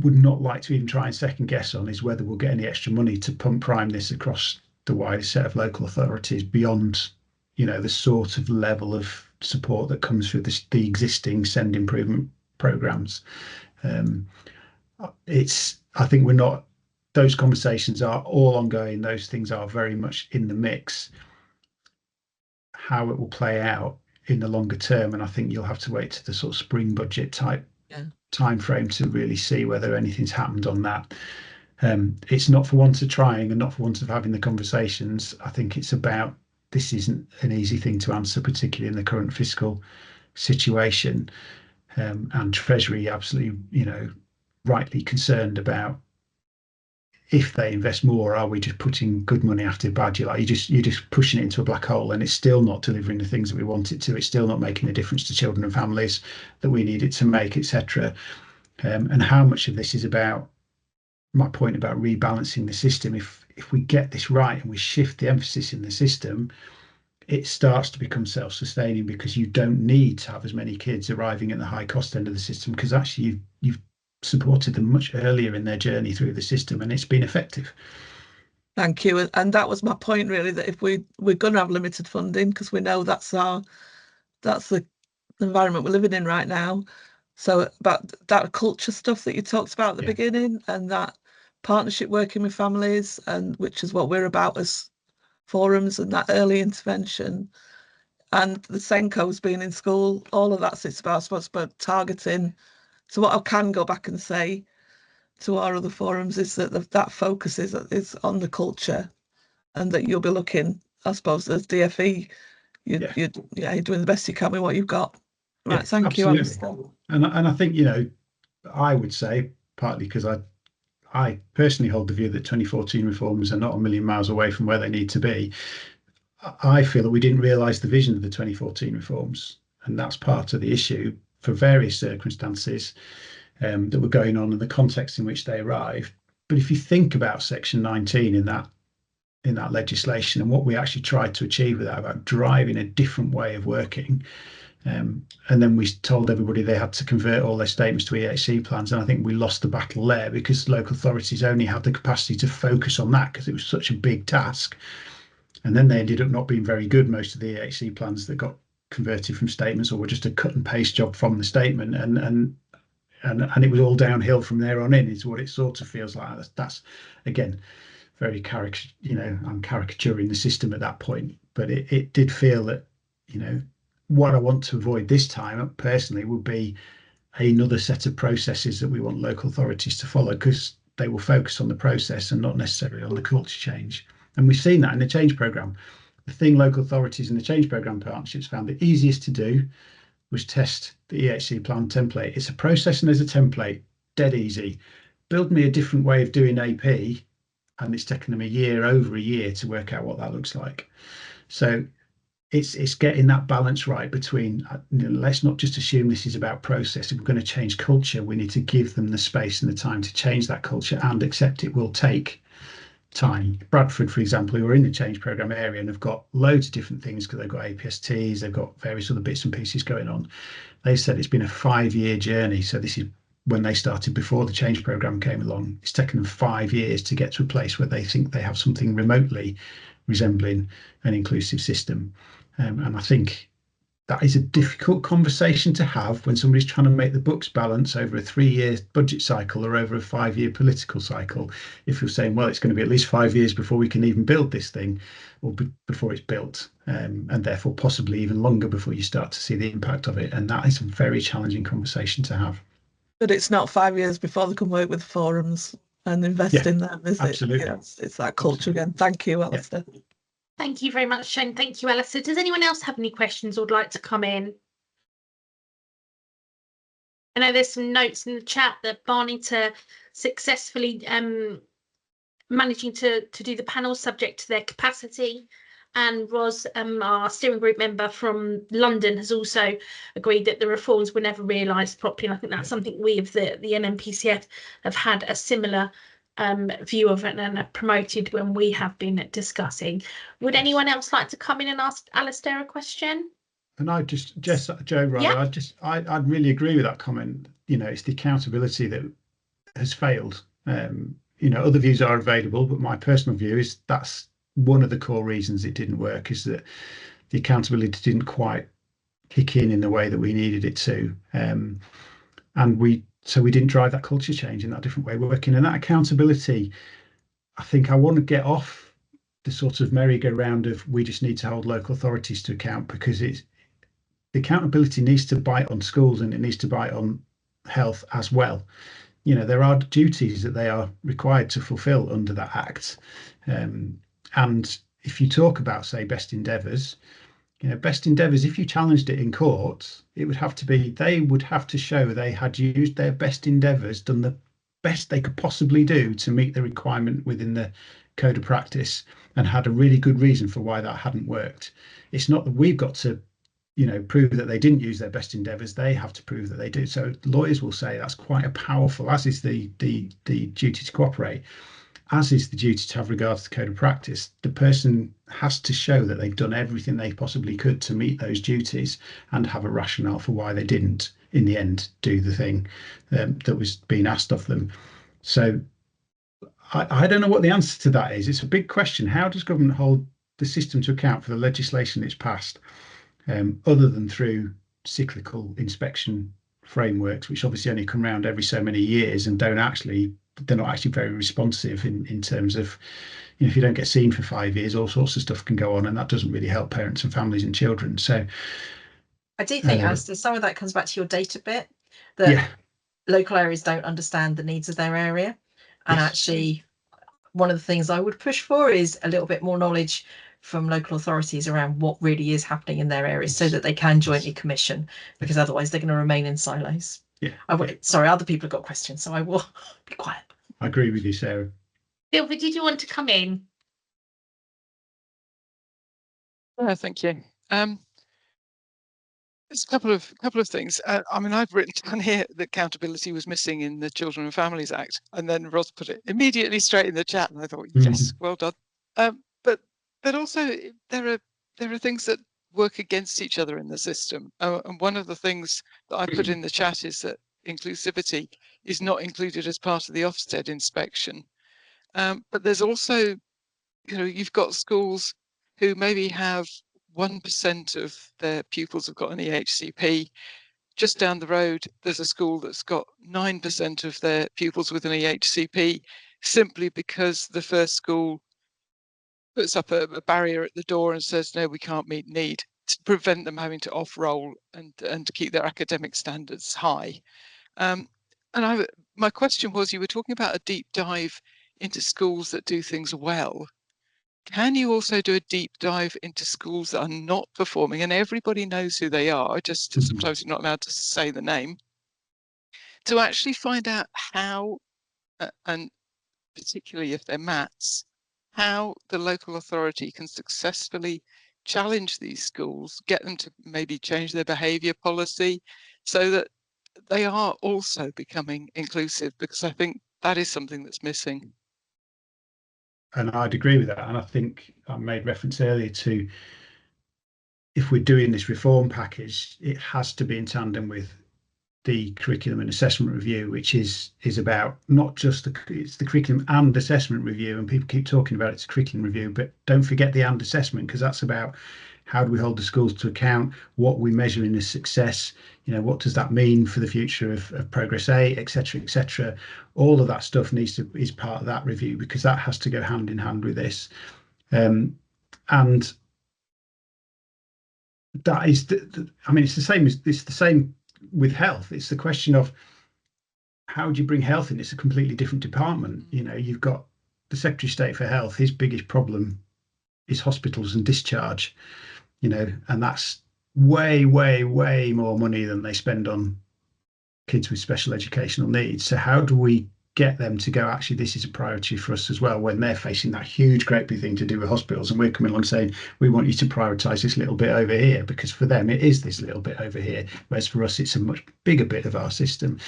would not like to even try and second guess on is whether we'll get any extra money to pump prime this across the wider set of local authorities beyond the sort of level of support that comes through the existing SEND improvement programs. I think we're not, those conversations are all ongoing. Those things are very much in the mix. How it will play out in the longer term, and I think you'll have to wait to the sort of spring budget type time frame to really see whether anything's happened on that. It's not for want of trying and not for want of having the conversations. I think it's about, this isn't an easy thing to answer, particularly in the current fiscal situation. And Treasury absolutely, rightly concerned about, if they invest more, are we just putting good money after bad? You're just pushing it into a black hole, and it's still not delivering the things that we want it to. It's still not making a difference to children and families that we need it to make, etc. And how much of this is about my point about rebalancing the system? If we get this right and we shift the emphasis in the system, it starts to become self-sustaining, because you don't need to have as many kids arriving at the high cost end of the system, because actually you've supported them much earlier in their journey through the system, and it's been effective. Thank you. And that was my point, really, that if we're going to have limited funding, because we know that's the environment we're living in right now. So about that culture stuff that you talked about at the beginning, and that partnership working with families, and which is what we're about as forums, and that early intervention, and the Senko's being in school, all of that it's about targeting. So what I can go back and say to our other forums is that focus is on the culture, and that you'll be looking, I suppose, as DFE, you're doing the best you can with what you've got. Right, thank you, Alasdaire. And I think, I would say, partly because I personally hold the view that 2014 reforms are not a million miles away from where they need to be. I feel that we didn't realise the vision of the 2014 reforms, and that's part of the issue for various circumstances that were going on and the context in which they arrived. But if you think about Section 19 in that legislation, and what we actually tried to achieve with that, about driving a different way of working, and then we told everybody they had to convert all their statements to EHC plans, and I think we lost the battle there, because local authorities only had the capacity to focus on that because it was such a big task. And then they ended up not being very good, most of the EHC plans that got converted from statements, or were just a cut and paste job from the statement, and it was all downhill from there on in, is what it sort of feels like. That's again very I'm caricaturing the system at that point, but it did feel that, what I want to avoid this time personally would be another set of processes that we want local authorities to follow, because they will focus on the process and not necessarily on the culture change. And we've seen that in the change programme. The thing local authorities in the change programme partnerships found the easiest to do was test the EHC plan template. It's a process and there's a template, dead easy. Build me a different way of doing AP, and it's taken them over a year to work out what that looks like. So it's getting that balance right between, let's not just assume this is about process. If we're going to change culture, we need to give them the space and the time to change that culture, and accept it will take time. Bradford, for example, who are in the change programme area and have got loads of different things, because they've got APSTs, they've got various other bits and pieces going on. They said it's been a 5-year journey. So this is when they started, before the change programme came along. It's taken them 5 years to get to a place where they think they have something remotely resembling an inclusive system. And I think that is a difficult conversation to have when somebody's trying to make the books balance over a 3-year budget cycle or over a 5-year political cycle. If you're saying, well, it's going to be at least 5 years before we can even build this thing, or before it's built, and therefore possibly even longer before you start to see the impact of it. And that is a very challenging conversation to have. But it's not 5 years before they can work with forums and invest in them, is absolutely. it? Absolutely. It's that culture again. Thank you, Alasdaire. Yeah. Thank you very much, Shane. Thank you, Alasdaire. Does anyone else have any questions or would like to come in? I know there's some notes in the chat that Barney successfully managing to do the panel subject to their capacity, and Ros, our steering group member from London, has also agreed that the reforms were never realised properly. And I think that's something we of the NMPCF have had a similar view of it and promoted when we have been discussing. Would anyone else like to come in and ask Alasdaire a question? And I Joe, rather, yeah. I'd really agree with that comment. You know, it's the accountability that has failed. You know, other views are available, but my personal view is that's one of the core reasons it didn't work, is that the accountability didn't quite kick in the way that we needed it to. So we didn't drive that culture change in that different way of working. And that accountability, I think I want to get off the sort of merry-go-round of we just need to hold local authorities to account, because the accountability needs to bite on schools and it needs to bite on health as well. You know, there are duties that they are required to fulfil under that act. And if you talk about, say, best endeavours, you know, best endeavours, if you challenged it in court, it would have to be, they would have to show they had used their best endeavours, done the best they could possibly do to meet the requirement within the code of practice, and had a really good reason for why that hadn't worked. It's not that we've got to, you know, prove that they didn't use their best endeavours. They have to prove that they did. So lawyers will say that's quite a powerful, as is the duty to cooperate, as is the duty to have regard to the code of practice. The person has to show that they've done everything they possibly could to meet those duties and have a rationale for why they didn't, in the end, do the thing that was being asked of them. So I don't know what the answer to that is. It's a big question. How does government hold the system to account for the legislation it's passed, other than through cyclical inspection frameworks, which obviously only come around every so many years and they're not actually very responsive in terms of, you know, if you don't get seen for 5 years, all sorts of stuff can go on, and that doesn't really help parents and families and children. So I do think, Alasdaire, some of that comes back to your data bit, that local areas don't understand the needs of their area. And actually, one of the things I would push for is a little bit more knowledge from local authorities around what really is happening in their areas, so that they can jointly commission, because otherwise they're going to remain in silos. Sorry, other people have got questions, so I will be quiet. I agree with you, Sarah. Sylvia, did you want to come in? Thank you. There's a couple of things. I mean, I've written down here that accountability was missing in the Children and Families Act, and then Ros put it immediately straight in the chat, and I thought, yes, well done. But also there are things that work against each other in the system, and one of the things that I put in the chat is that inclusivity is not included as part of the Ofsted inspection. But there's also, you know, you've got schools who maybe have 1% of their pupils have got an EHCP. Just down the road, there's a school that's got 9% of their pupils with an EHCP, simply because the first school puts up a barrier at the door and says, no, we can't meet need, to prevent them having to off-roll and to keep their academic standards high. My question was, you were talking about a deep dive into schools that do things well. Can you also do a deep dive into schools that are not performing, and everybody knows who they are, just sometimes you're not allowed to say the name, to actually find out how, and particularly if they're maths, how the local authority can successfully challenge these schools, get them to maybe change their behaviour policy so that they are also becoming inclusive, because I think that is something that's missing. And I'd agree with that. And I think I made reference earlier to, if we're doing this reform package, it has to be in tandem with the curriculum and assessment review, which is about not just it's the curriculum and assessment review, and people keep talking about it's a curriculum review, but don't forget the and assessment, because that's about how do we hold the schools to account, what we measure in as success, what does that mean for the future of Progress 8, etc., etc. All of that stuff is part of that review, because that has to go hand in hand with this. And that is, it's the same with health. It's the question of how do you bring health in? It's a completely different department. You've got the Secretary of State for Health. His biggest problem is hospitals and discharge, and that's way, way, way more money than they spend on kids with special educational needs. So how do we get them to go, actually, this is a priority for us as well, when they're facing that huge, great big thing to do with hospitals, and we're coming along saying, we want you to prioritise this little bit over here, because for them it is this little bit over here, whereas for us it's a much bigger bit of our system.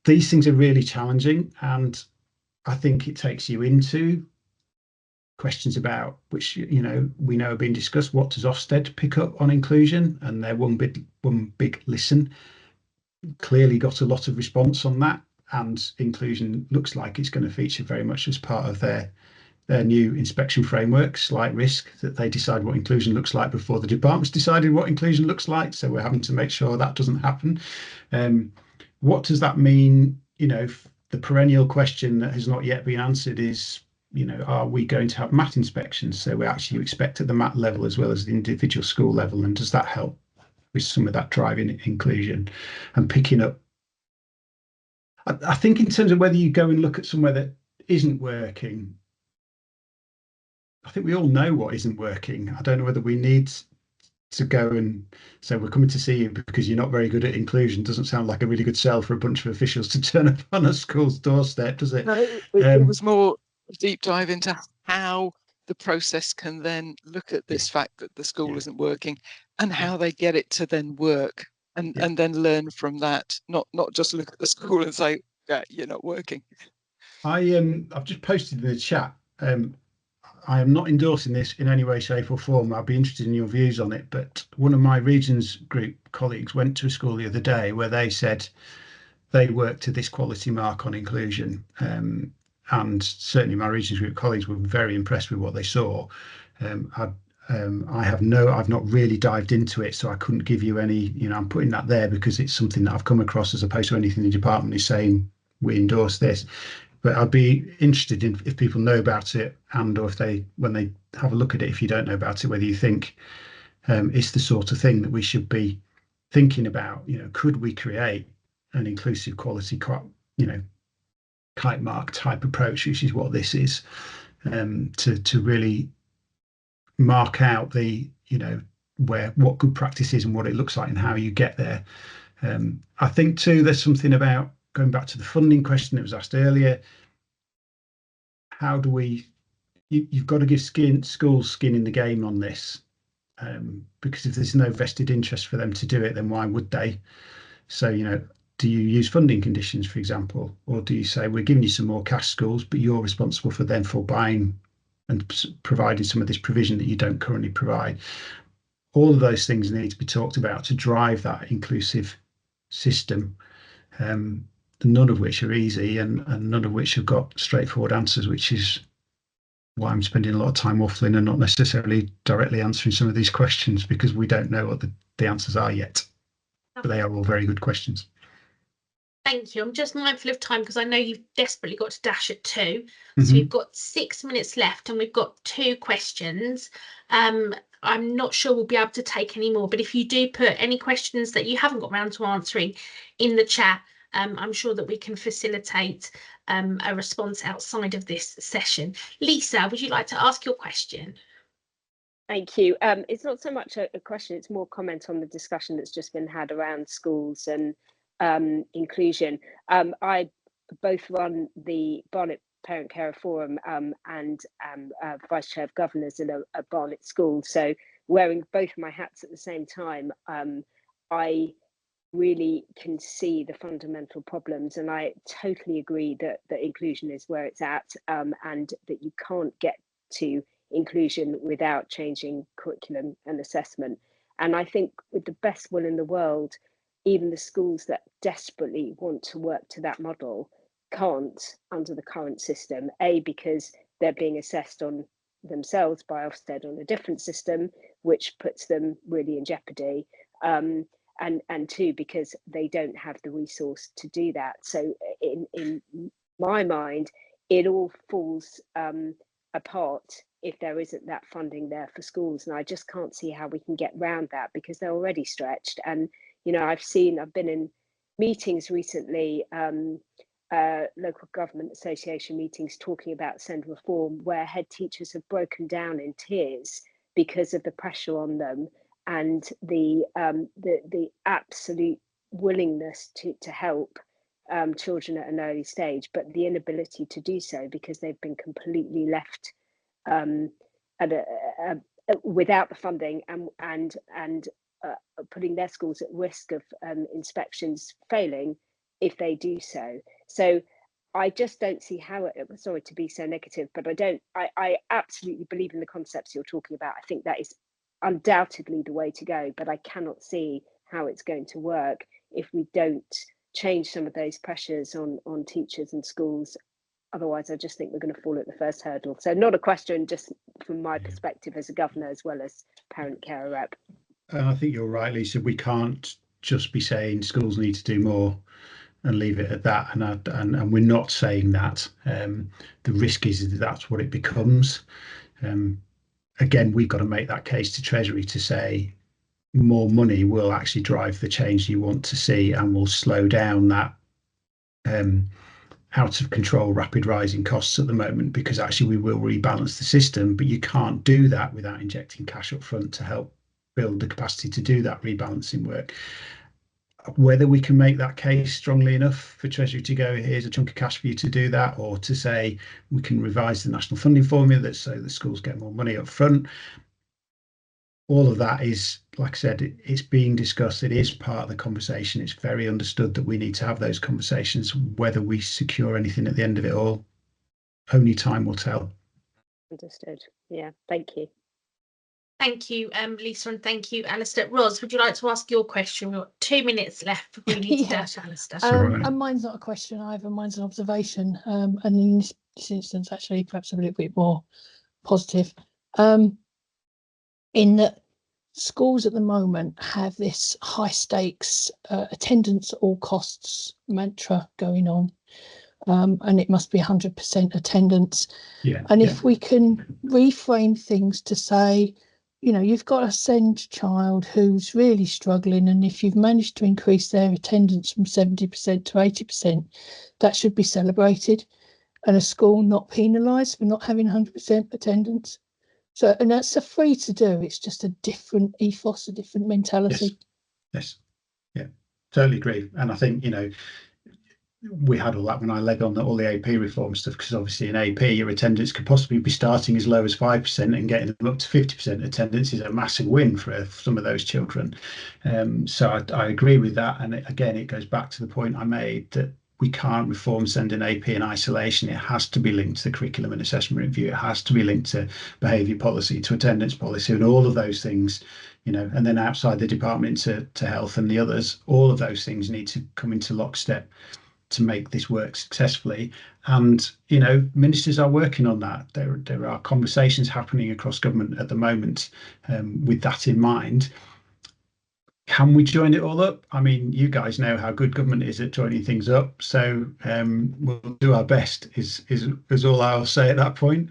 These things are really challenging, and I think it takes you into questions about which we know are being discussed. What does Ofsted pick up on inclusion? And their one big listen clearly got a lot of response on that, and inclusion looks like it's going to feature very much as part of their new inspection framework. Slight risk that they decide what inclusion looks like before the department's decided what inclusion looks like, so we're having to make sure that doesn't happen. What does that mean? The perennial question that has not yet been answered is, are we going to have MAT inspections? So we actually expect at the MAT level as well as the individual school level, and does that help with some of that driving inclusion and picking up? I think in terms of whether you go and look at somewhere that isn't working, I think we all know what isn't working. I don't know whether we need to go and say, we're coming to see you because you're not very good at inclusion. Doesn't sound like a really good sell for a bunch of officials to turn up on a school's doorstep, does it? No, it was more a deep dive into how the process can then look at this fact that the school isn't working, and how they get it to then work, and then learn from that, not just look at the school and say, yeah, you're not working. I've just posted in the chat, I am not endorsing this in any way, shape or form. I'll be interested in your views on it. But one of my Regions Group colleagues went to a school the other day where they said they worked to this quality mark on inclusion. And certainly my Regions Group colleagues were very impressed with what they saw. I've not really dived into it, so I couldn't give you any, I'm putting that there because it's something that I've come across, as opposed to anything the department is saying, we endorse this. But I'd be interested in if people know about it, and or if when they have a look at it, if you don't know about it, whether you think it's the sort of thing that we should be thinking about. Could we create an inclusive quality, kite mark type approach, which is what this is, to really mark out the, what good practice is and what it looks like and how you get there. I think too, there's something about, going back to the funding question that was asked earlier, how do you've got to give schools skin in the game on this, because if there's no vested interest for them to do it, then why would they? So, do you use funding conditions, for example, or do you say, we're giving you some more cash, schools, but you're responsible for buying and providing some of this provision that you don't currently provide? All of those things need to be talked about to drive that inclusive system. None of which are easy, and none of which have got straightforward answers, which is why I'm spending a lot of time waffling and not necessarily directly answering some of these questions, because we don't know what the answers are yet. But they are all very good questions. Thank you. I'm just mindful of time because I know you've desperately got to dash at 2. So we've got 6 minutes left and we've got 2 questions. I'm not sure we'll be able to take any more, but if you do put any questions that you haven't got around to answering in the chat, I'm sure that we can facilitate a response outside of this session. Lisa, would you like to ask your question? Thank you. It's not so much a question, it's more comment on the discussion that's just been had around schools and inclusion. I both run the Barnet Parent Carer Forum and Vice Chair of Governors in a Barnet school. So wearing both of my hats at the same time, I really can see the fundamental problems, and I totally agree that inclusion is where it's at, and that you can't get to inclusion without changing curriculum and assessment. And I think with the best will in the world, even the schools that desperately want to work to that model can't under the current system, because they're being assessed on themselves by Ofsted on a different system, which puts them really in jeopardy, and two, because they don't have the resource to do that. So in my mind, it all falls apart if there isn't that funding there for schools, and I just can't see how we can get around that, because they're already stretched. And I've been in meetings recently, local government association meetings, talking about SEND reform, where head teachers have broken down in tears because of the pressure on them, and the absolute willingness to help children at an early stage, but the inability to do so because they've been completely left without the funding, and putting their schools at risk of inspections failing if they do so. So I just don't see how sorry to be so negative, but I absolutely believe in the concepts you're talking about. I think that is undoubtedly the way to go, but I cannot see how it's going to work if we don't change some of those pressures on teachers and schools. Otherwise, I just think we're going to fall at the first hurdle. So not a question, just from my perspective as a governor as well as parent carer rep. I think you're right, Lisa. We can't just be saying schools need to do more and leave it at that. And we're not saying that. The risk is that that's what it becomes. Again, we've got to make that case to Treasury to say more money will actually drive the change you want to see and will slow down that out of control rapid rising costs at the moment, because actually we will rebalance the system, but you can't do that without injecting cash up front to help build the capacity to do that rebalancing work. Whether we can make that case strongly enough for Treasury to go, here's a chunk of cash for you to do that, or to say we can revise the national funding formula so the schools get more money up front, all of that is, like I said, it's being discussed. It is part of the conversation. It's very understood that we need to have those conversations. Whether we secure anything at the end of it all, only time will tell. Understood. Yeah, thank you. Thank you, Lisa, and thank you, Alasdaire. Ros, would you like to ask your question? We've got 2 minutes left before we need to dash, Alasdaire. Right. And mine's not a question either, mine's an observation. And in this instance, actually, perhaps a little bit more positive. In that schools at the moment have this high stakes attendance at all costs mantra going on. And it must be 100% attendance. Yeah. And if we can reframe things to say, you've got a SEND child who's really struggling, and if you've managed to increase their attendance from 70% to 80%, that should be celebrated, and a school not penalised for not having 100% attendance. So, and that's free to do. It's just a different ethos, a different mentality. Yes. Yeah, totally agree. And I think, we had all that when I led on all the AP reform stuff, because obviously in AP your attendance could possibly be starting as low as 5%, and getting them up to 50% attendance is a massive win for some of those children. So I agree with that. And again, it goes back to the point I made that we can't reform SEND and AP in isolation. It has to be linked to the curriculum and assessment review. It has to be linked to behaviour policy, to attendance policy, and all of those things, and then outside the department to health and the others. All of those things need to come into lockstep to make this work successfully. And ministers are working on that. There are conversations happening across government at the moment with that in mind. Can we join it all up? I mean, you guys know how good government is at joining things up, so we'll do our best is all I'll say at that point.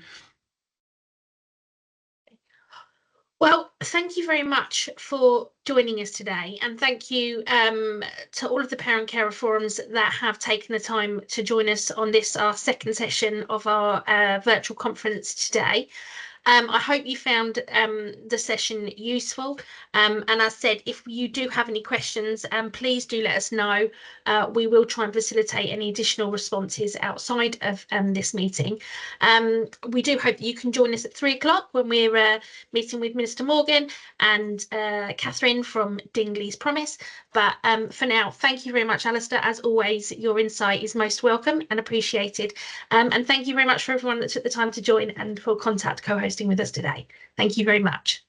Well, thank you very much for joining us today, and thank you to all of the parent carer forums that have taken the time to join us on this, our second session of our virtual conference today. I hope you found the session useful, and as said, if you do have any questions, please do let us know. We will try and facilitate any additional responses outside of this meeting. We do hope that you can join us at 3 o'clock when we're meeting with Minister Morgan and Catherine from Dingley's Promise. But for now, thank you very much, Alasdaire. As always, your insight is most welcome and appreciated. And thank you very much for everyone that took the time to join and for contact co-hosting with us today. Thank you very much.